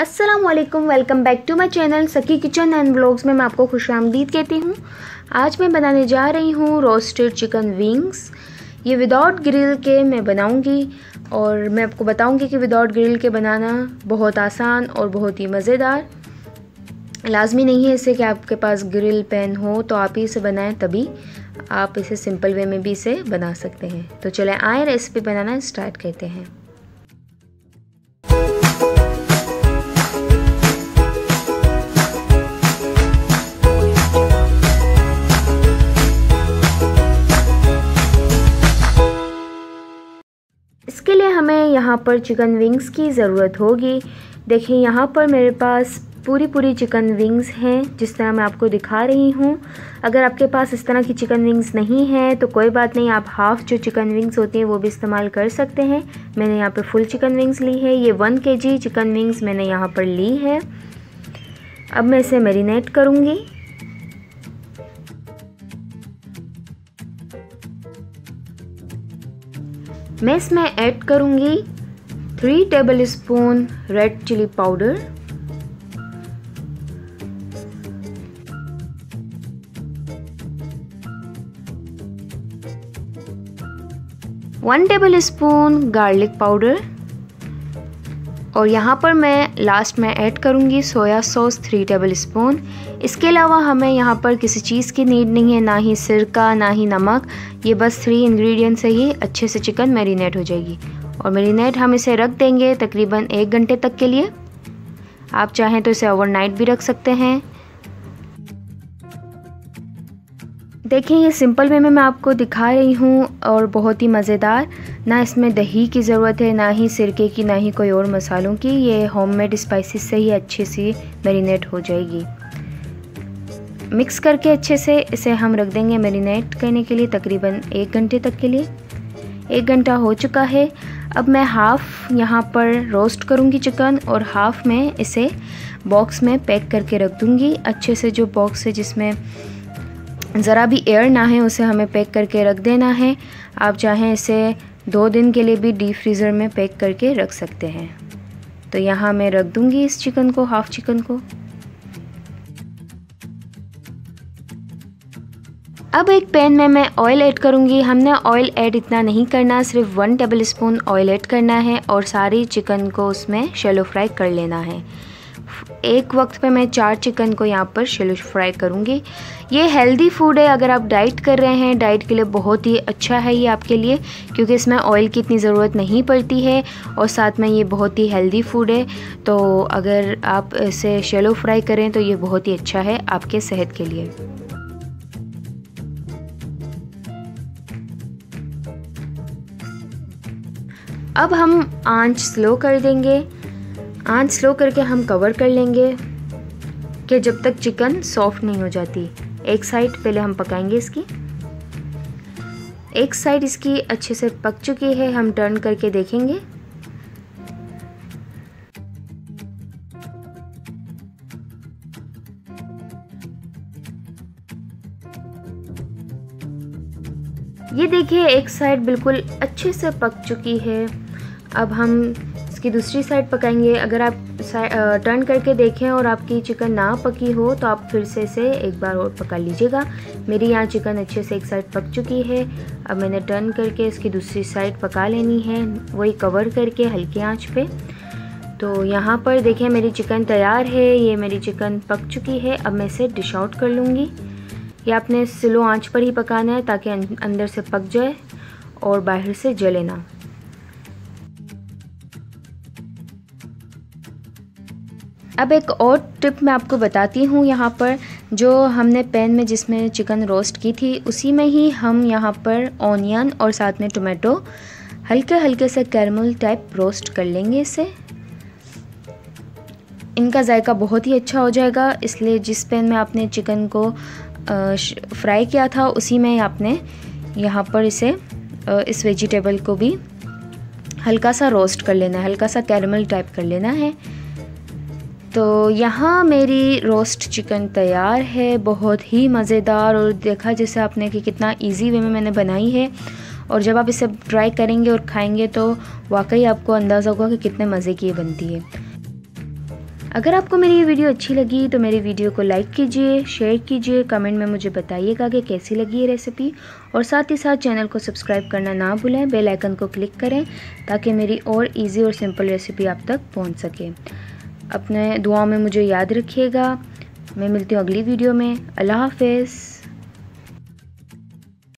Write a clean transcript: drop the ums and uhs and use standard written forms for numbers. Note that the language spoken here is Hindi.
अस्सलाम वालेकुम, welcome back to my channel Saki kitchen and vlogs में मैं आपको खुशामदीद कहती हूँ। आज मैं बनाने जा रही हूँ रोस्टेड चिकन विंग्स। ये विदाउट ग्रिल के मैं बनाऊँगी और मैं आपको बताऊँगी कि विदाउट ग्रिल के बनाना बहुत आसान और बहुत ही मज़ेदार। लाजमी नहीं है इसे कि आपके पास ग्रिल पैन हो तो आप ही इसे बनाएं, तभी आप इसे सिंपल वे में भी इसे बना सकते हैं। तो चलें आए रेसिपी बनाना स्टार्ट करते हैं। इसके लिए हमें यहाँ पर चिकन विंग्स की ज़रूरत होगी। देखिए यहाँ पर मेरे पास पूरी चिकन विंग्स हैं जिस तरह मैं आपको दिखा रही हूँ। अगर आपके पास इस तरह की चिकन विंग्स नहीं है तो कोई बात नहीं, आप हाफ़ जो चिकन विंग्स होती हैं वो भी इस्तेमाल कर सकते हैं। मैंने यहाँ पर फुल चिकन विंग्स ली है। ये 1 kg चिकन विंग्स मैंने यहाँ पर ली है। अब मैं इसे मैरिनेट करूँगी। मैं इसमें ऐड करूँगी 3 tablespoon red chilli powder, 1 tablespoon garlic powder और यहाँ पर मैं लास्ट में ऐड करूँगी सोया सॉस 3 टेबलस्पून। इसके अलावा हमें यहाँ पर किसी चीज़ की नीड नहीं है, ना ही सिरका ना ही नमक। ये बस 3 इंग्रेडिएंट से ही अच्छे से चिकन मैरिनेट हो जाएगी। और मैरिनेट हम इसे रख देंगे तकरीबन 1 घंटे तक के लिए। आप चाहें तो इसे ओवरनाइट भी रख सकते हैं। देखिए ये सिंपल वे में मैं आपको दिखा रही हूँ और बहुत ही मज़ेदार। ना इसमें दही की ज़रूरत है, ना ही सिरके की, ना ही कोई और मसालों की। ये होममेड स्पाइसेस से ही अच्छी सी मैरिनेट हो जाएगी। मिक्स करके अच्छे से इसे हम रख देंगे मैरिनेट करने के लिए तकरीबन 1 घंटे तक के लिए। 1 घंटा हो चुका है। अब मैं हाफ़ यहाँ पर रोस्ट करूँगी चिकन और हाफ़ में इसे बॉक्स में पैक करके रख दूँगी। अच्छे से जो बॉक्स है जिसमें ज़रा भी एयर ना है उसे हमें पैक करके रख देना है। आप चाहें इसे 2 दिन के लिए भी डीप फ्रीज़र में पैक करके रख सकते हैं। तो यहाँ मैं रख दूँगी इस चिकन को, हाफ़ चिकन को। अब एक पैन में मैं ऑयल ऐड करूँगी। हमने ऑयल ऐड इतना नहीं करना, सिर्फ 1 टेबलस्पून ऑयल ऐड करना है और सारी चिकन को उसमें शैलो फ्राई कर लेना है। एक वक्त पे मैं 4 चिकन को यहाँ पर शैलो फ्राई करूँगी। ये हेल्दी फूड है। अगर आप डाइट कर रहे हैं, डाइट के लिए बहुत ही अच्छा है ये आपके लिए, क्योंकि इसमें ऑयल की इतनी ज़रूरत नहीं पड़ती है और साथ में ये बहुत ही हेल्दी फूड है। तो अगर आप इसे शैलो फ्राई करें तो ये बहुत ही अच्छा है आपके सेहत के लिए। अब हम आंच स्लो कर देंगे। आंच स्लो करके हम कवर कर लेंगे कि जब तक चिकन सॉफ्ट नहीं हो जाती। एक साइड पहले हम पकाएंगे इसकी। एक साइड इसकी अच्छे से पक चुकी है, हम टर्न करके देखेंगे। ये देखिए एक साइड बिल्कुल अच्छे से पक चुकी है। अब हम इसकी दूसरी साइड पकाएंगे। अगर आप टर्न करके देखें और आपकी चिकन ना पकी हो तो आप फिर से इसे एक बार और पका लीजिएगा। मेरी यहाँ चिकन अच्छे से एक साइड पक चुकी है। अब मैंने टर्न करके इसकी दूसरी साइड पका लेनी है, वही कवर करके हल्की आंच पे। तो यहाँ पर देखें मेरी चिकन तैयार है। ये मेरी चिकन पक चुकी है। अब मैं इसे डिश आउट कर लूँगी। ये आपने स्लो आंच पर ही पकाना है ताकि अंदर से पक जाए और बाहर से जले ना। अब एक और टिप मैं आपको बताती हूँ। यहाँ पर जो हमने पैन में जिसमें चिकन रोस्ट की थी उसी में ही हम यहाँ पर ऑनियन और साथ में टोमेटो हल्के से कैरमल टाइप रोस्ट कर लेंगे। इससे इनका जायका बहुत ही अच्छा हो जाएगा। इसलिए जिस पैन में आपने चिकन को फ्राई किया था उसी में आपने यहाँ पर इसे इस वेजिटेबल को भी हल्का सा रोस्ट कर लेना है, हल्का सा कैरमल टाइप कर लेना है। तो यहाँ मेरी रोस्ट चिकन तैयार है, बहुत ही मज़ेदार। और देखा जैसे आपने कि कितना इजी वे में मैंने बनाई है। और जब आप इसे ट्राई करेंगे और खाएंगे तो वाकई आपको अंदाज़ा होगा कि कितने मज़े की ये बनती है। अगर आपको मेरी ये वीडियो अच्छी लगी तो मेरी वीडियो को लाइक कीजिए, शेयर कीजिए, कमेंट में मुझे बताइएगा कि कैसी लगी ये रेसिपी, और साथ ही साथ चैनल को सब्सक्राइब करना ना भूलें, बेल आइकन को क्लिक करें ताकि मेरी और इजी और सिंपल रेसिपी आप तक पहुंच सके। अपने दुआओं में मुझे याद रखिएगा। मैं मिलती हूँ अगली वीडियो में। अल्लाह हाफ़िज़।